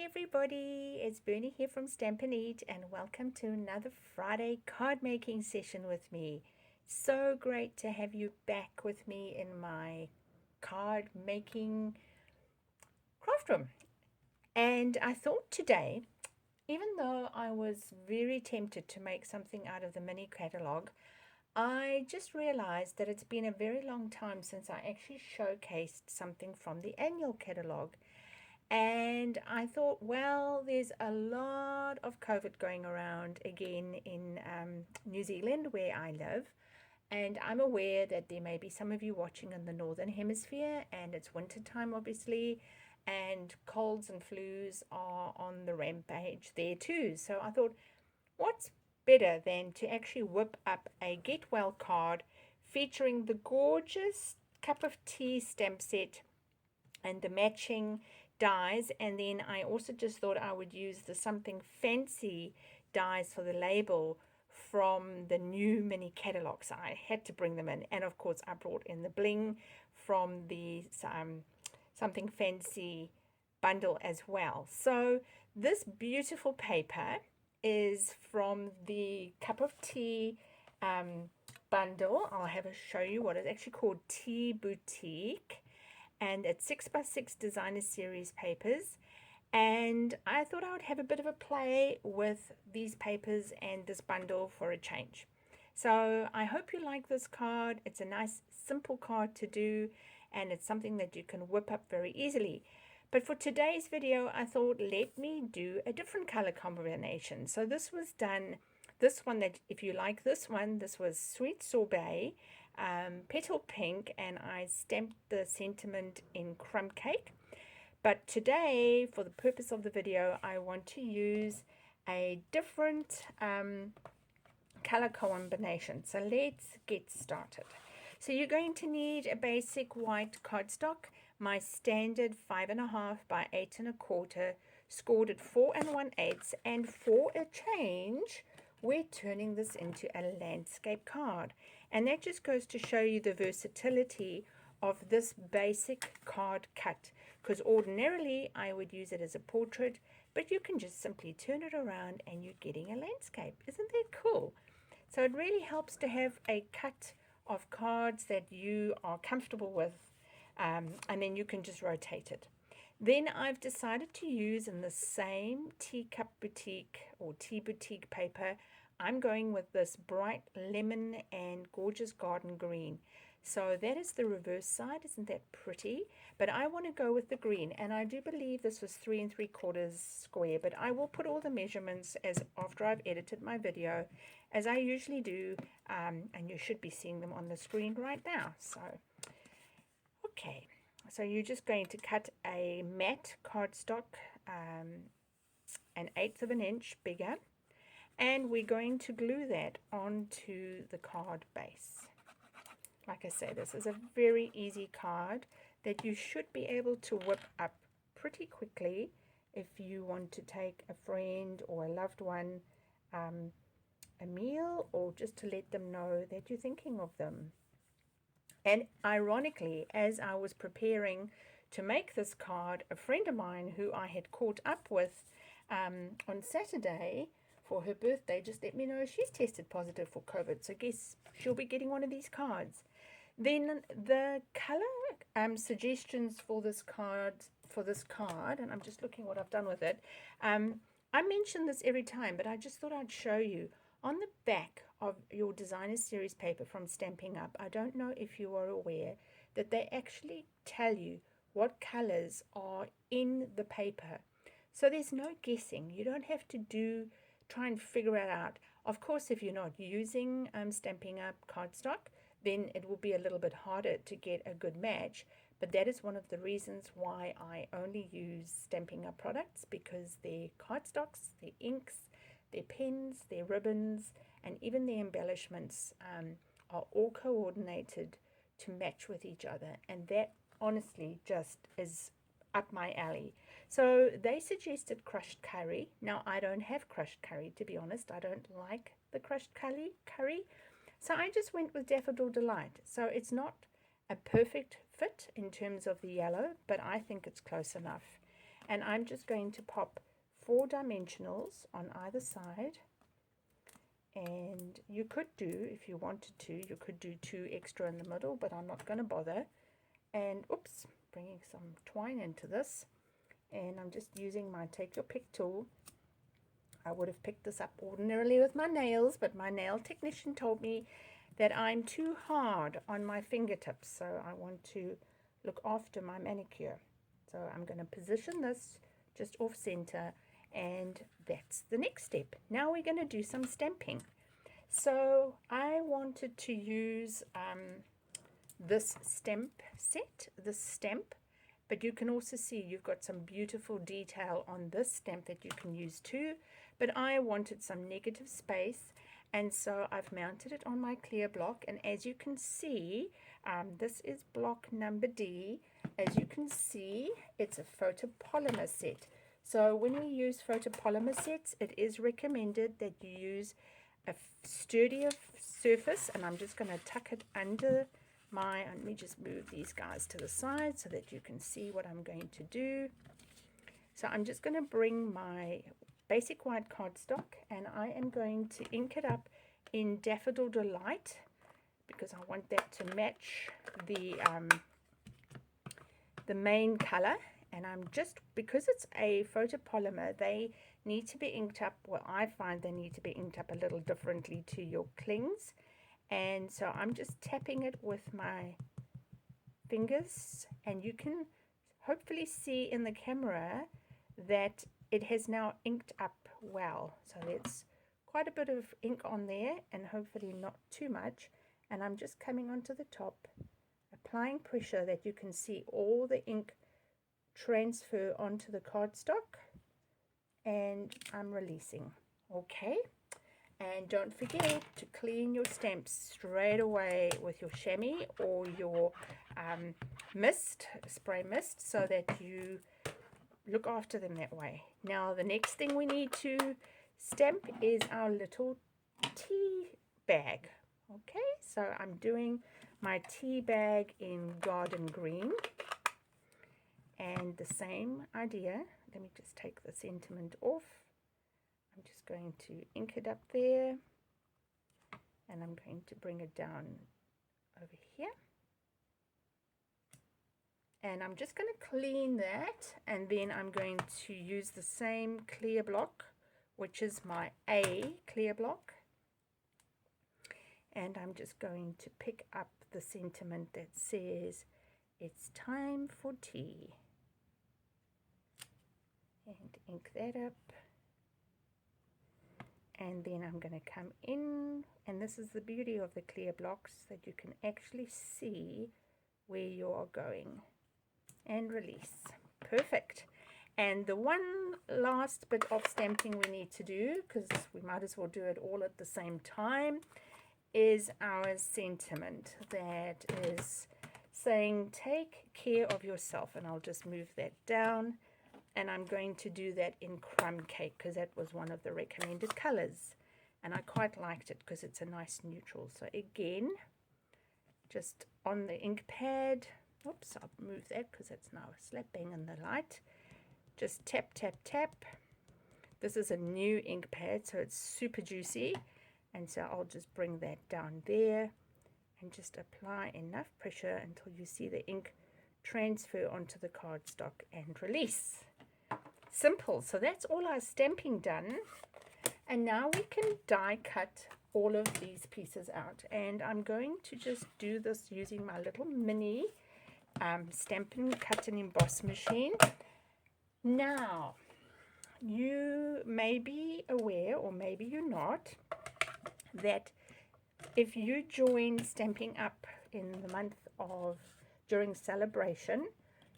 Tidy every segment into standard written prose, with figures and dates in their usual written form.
everybody, it's Bernie here from Stamp and Eat, and welcome to another Friday card making session with me. So great to have you back with me in my card making craft room. And I thought today, even though I was very tempted to make something out of the mini catalog, I just realized that it's been a very long time since I actually showcased something from the annual catalog. And I thought, well, there's a lot of COVID going around again in New Zealand, where I live. And I'm aware that there may be some of you watching in the Northern Hemisphere, and it's winter time, obviously, and colds and flus are on the rampage there too. So I thought, what's better than to actually whip up a Get Well card featuring the gorgeous cup of tea stamp set and the matching dies, and then I also just thought I would use the Something Fancy dies for the label from the new mini catalog, so I had to bring them in. And of course I brought in the bling from the Something Fancy bundle as well. So this beautiful paper is from the cup of tea bundle. I'll have a show you what it's actually called, Tea Boutique, and it's 6x6 designer series papers. And I thought I would have a bit of a play with these papers and this bundle for a change. So I hope you like this card. It's a nice simple card to do, and it's something that you can whip up very easily. But for today's video, I thought, let me do a different color combination. So this was done, this one, that if you like this one, this was Sweet Sorbet, petal pink, and I stamped the sentiment in crumb cake. But today, for the purpose of the video, I want to use a different color combination. So let's get started. So you're going to need a basic white cardstock, my standard 5.5 by 8.25, scored at 4 1/8, and for a change, we're turning this into a landscape card. And that just goes to show you the versatility of this basic card cut, because ordinarily I would use it as a portrait, but you can just simply turn it around and you're getting a landscape. Isn't that cool? So it really helps to have a cut of cards that you are comfortable with, and then you can just rotate it. Then I've decided to use, in the same Teacup Boutique or Tea Boutique paper, I'm going with this bright lemon and gorgeous garden green. So that is the reverse side. Isn't that pretty? But I want to go with the green, and I do believe this was 3 3/4 square, but I will put all the measurements as after I've edited my video, as I usually do, and you should be seeing them on the screen right now. So okay, so you're just going to cut a matte cardstock, an 1/8 of an inch bigger, and we're going to glue that onto the card base. Like I say, this is a very easy card that you should be able to whip up pretty quickly if you want to take a friend or a loved one a meal, or just to let them know that you're thinking of them. And ironically, as I was preparing to make this card, a friend of mine who I had caught up with on Saturday for her birthday just let me know she's tested positive for COVID. So guess she'll be getting one of these cards. Then the color suggestions for this card, and I'm just looking what I've done with it. I mention this every time, but I just thought I'd show you. On the back of your designer series paper from Stamping Up, I don't know if you are aware that they actually tell you what colors are in the paper. So there's no guessing. You don't have to try and figure it out. Of course, if you're not using Stamping Up cardstock, then it will be a little bit harder to get a good match. But that is one of the reasons why I only use Stamping Up products, because their cardstocks, their inks, their pens, their ribbons, and even their embellishments are all coordinated to match with each other. And that honestly just is up my alley. So they suggested crushed curry. Now I don't have crushed curry, to be honest. I don't like the crushed curry. So I just went with Daffodil Delight. So it's not a perfect fit in terms of the yellow, but I think it's close enough. And I'm just going to pop 4 dimensionals on either side. And you could do, if you wanted to, you could do 2 extra in the middle, but I'm not going to bother. And oops, bringing some twine into this. And I'm just using my take your pick tool. I would have picked this up ordinarily with my nails, but my nail technician told me that I'm too hard on my fingertips, so I want to look after my manicure. So I'm going to position this just off center, and that's the next step. Now we're going to do some stamping. So I wanted to use this stamp set, this stamp, but you can also see you've got some beautiful detail on this stamp that you can use too. But I wanted some negative space, and so I've mounted it on my clear block. And as you can see, this is block number D. As you can see, it's a photopolymer set. So when we use photopolymer sets, it is recommended that you use a sturdier surface. And I'm just going to tuck it under my, let me just move these guys to the side so that you can see what I'm going to do. So I'm just going to bring my basic white cardstock, and I am going to ink it up in Daffodil Delight because I want that to match the main color. And I'm just, because it's a photopolymer, they need to be inked up, well, I find they need to be inked up a little differently to your clings. And so I'm just tapping it with my fingers, and you can hopefully see in the camera that it has now inked up well. So there's quite a bit of ink on there, and hopefully not too much. And I'm just coming onto the top, applying pressure that you can see all the ink transfer onto the cardstock, and I'm releasing. Okay, and don't forget to clean your stamps straight away with your chamois or your mist, spray mist, so that you look after them that way. Now the next thing we need to stamp is our little tea bag. Okay, so I'm doing my tea bag in garden green, and the same idea. Let me just take the sentiment off. I'm just going to ink it up there, and I'm going to bring it down over here. And I'm just going to clean that, and then I'm going to use the same clear block, which is my A clear block. And I'm just going to pick up the sentiment that says, "It's time for tea." And ink that up. And then I'm going to come in, and this is the beauty of the clear blocks, that you can actually see where you are going. And release. Perfect. And the one last bit of stamping we need to do, because we might as well do it all at the same time, is our sentiment that is saying, "Take care of yourself." And I'll just move that down, and I'm going to do that in Crumb Cake because that was one of the recommended colors, and I quite liked it because it's a nice neutral. So again, just on the ink pad, oops, I'll move that because it's now a slap bang in the light. Just tap, tap, tap. This is a new ink pad, so it's super juicy, and so I'll just bring that down there and just apply enough pressure until you see the ink transfer onto the cardstock and release. Simple. So that's all our stamping done, and now we can die cut all of these pieces out. And I'm going to just do this using my little mini stamp and cut and emboss machine. Now, you may be aware, or maybe you're not, that if you join Stampin' Up in the month of during celebration,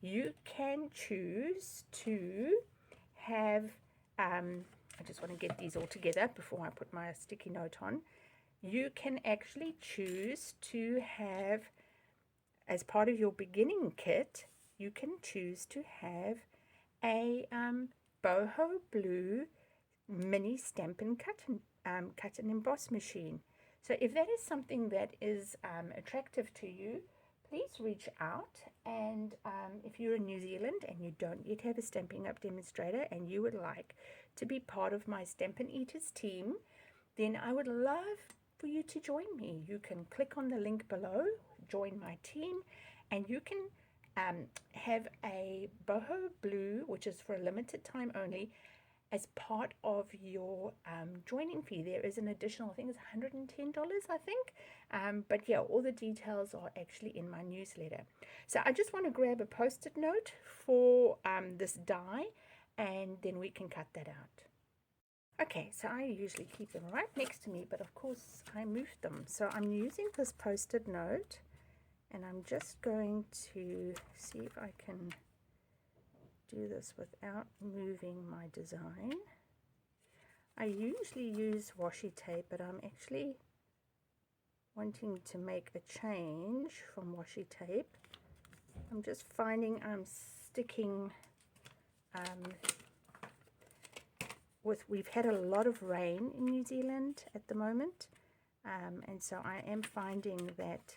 you can choose to have, I just want to get these all together before I put my sticky note on. You can actually choose to have, as part of your beginning kit, you can choose to have a boho blue mini Stampin' Cut and emboss machine. So if that is something that is attractive to you, please reach out. And if you're in New Zealand and you don't yet have a Stampin' Up! Demonstrator and you would like to be part of my Stampin' Eaters team, then I would love for you to join me. You can click on the link below, join my team, and you can have a boho blue, which is for a limited time only, as part of your joining fee. There is an additional, I think it's $110, I think. But yeah, all the details are actually in my newsletter. So I just want to grab a post-it note for this die, and then we can cut that out. Okay, so I usually keep them right next to me, but of course I moved them. So I'm using this post-it note, and I'm just going to see if I can do this without moving my design. I usually use washi tape, but I'm actually wanting to make a change from washi tape. I'm just finding I'm sticking we've had a lot of rain in New Zealand at the moment, and so I am finding that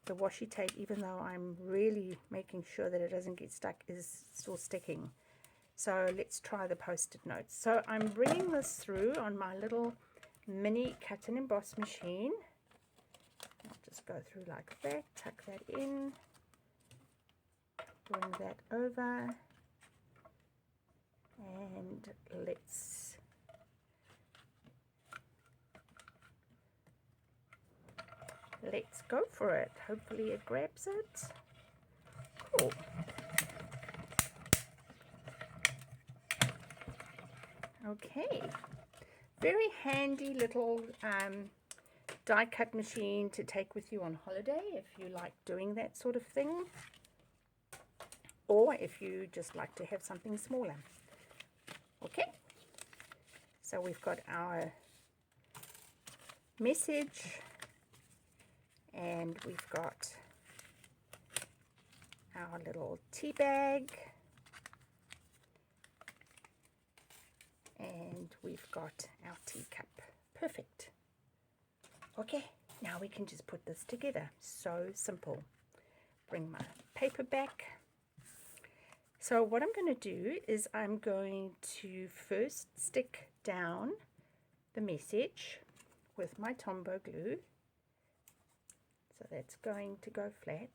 the washi tape, even though I'm really making sure that it doesn't get stuck, is still sticking. So let's try the post-it notes. So I'm bringing this through on my little mini cut and emboss machine. I'll just go through like that, tuck that in, bring that over, and let's go for it. Hopefully it grabs it. Cool. Okay, very handy little die cut machine to take with you on holiday if you like doing that sort of thing, or if you just like to have something smaller. Okay, so we've got our message, and we've got our little tea bag, and we've got our teacup. Perfect. Okay, now we can just put this together. So simple. Bring my paper back. So what I'm going to do is I'm going to first stick down the message with my Tombow glue. So that's going to go flat.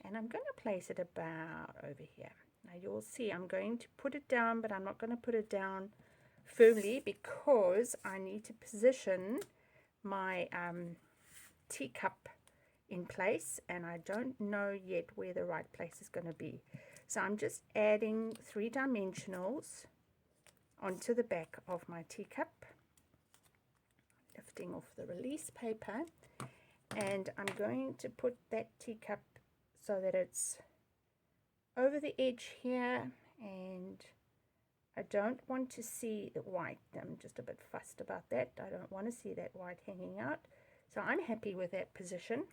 And I'm going to place it about over here. Now you'll see I'm going to put it down, but I'm not going to put it down firmly because I need to position my teacup in place, and I don't know yet where the right place is going to be. So I'm just adding 3 dimensionals onto the back of my teacup, lifting off the release paper, and I'm going to put that teacup so that it's over the edge here, and I don't want to see the white. I'm just a bit fussed about that. I don't want to see that white hanging out. So I'm happy with that position.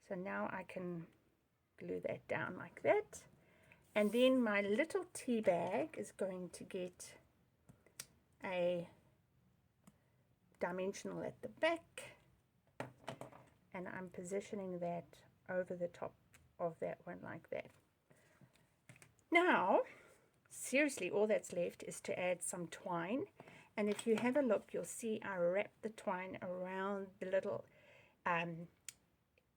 So now I can glue that down like that. And then my little tea bag is going to get a dimensional at the back. And I'm positioning that over the top of that one like that. Now, seriously, all that's left is to add some twine. And if you have a look, you'll see I wrapped the twine around the little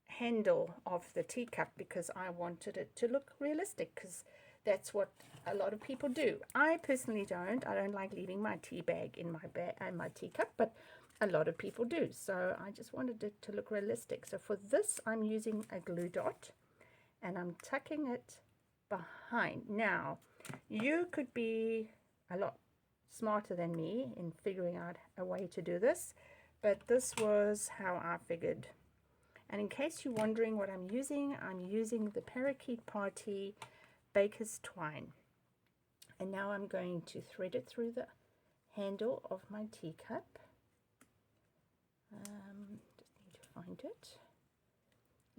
handle of the teacup because I wanted it to look realistic, because that's what a lot of people do. I personally don't. I don't like leaving my tea bag in my teacup, but a lot of people do. So I just wanted it to look realistic. So for this, I'm using a glue dot, and I'm tucking it behind. Now, you could be a lot smarter than me in figuring out a way to do this, but this was how I figured. And in case you're wondering what I'm using the Parakeet Party Baker's Twine. And now I'm going to thread it through the handle of my teacup. Just need to find it.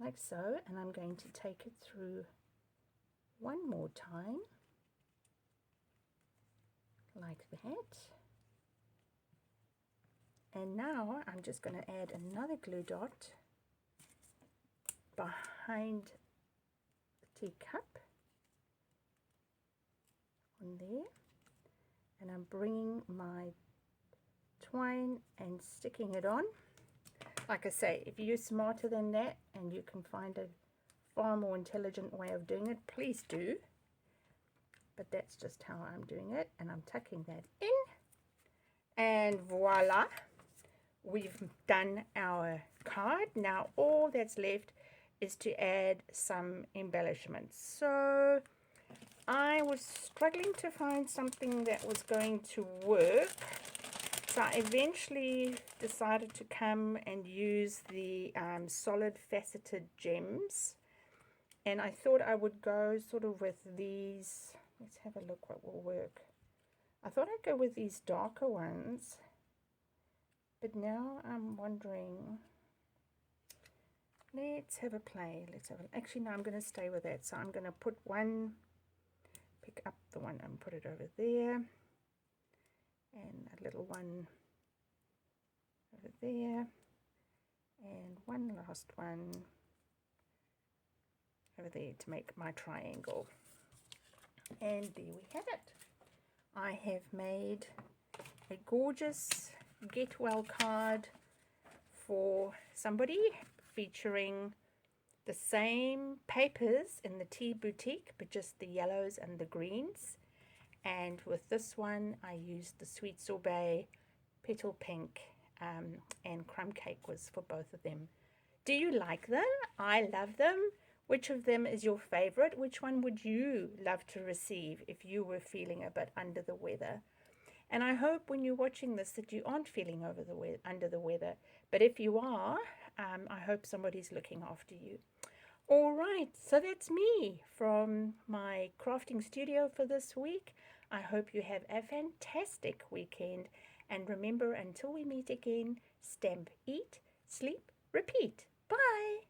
Like so. And I'm going to take it through one more time. Like that. And now I'm just going to add another glue dot behind the teacup on there, and I'm bringing my twine and sticking it on. Like I say, if you're smarter than that and you can find a far more intelligent way of doing it, please do. But that's just how I'm doing it, and I'm tucking that in, and voila, we've done our card. Now all that's left is to add some embellishments. So I was struggling to find something that was going to work, so I eventually decided to come and use the solid faceted gems, and I thought I would go sort of with these. Let's have a look what will work. I thought I'd go with these darker ones, but now I'm wondering, let's have a play. Actually, no, I'm going to stay with that. So I'm going to put one, pick up the one and put it over there, and a little one over there, and one last one over there to make my triangle. And there we have it. I have made a gorgeous get well card for somebody, featuring the same papers in the tea boutique, but just the yellows and the greens. And with this one I used the sweet sorbet, petal pink, and crumb cake was for both of them. Do you like them? I love them. Which of them is your favorite? Which one would you love to receive if you were feeling a bit under the weather? And I hope when you're watching this that you aren't feeling under the weather. But if you are, I hope somebody's looking after you. All right, so that's me from my crafting studio for this week. I hope you have a fantastic weekend. And remember, until we meet again, stamp, eat, sleep, repeat. Bye.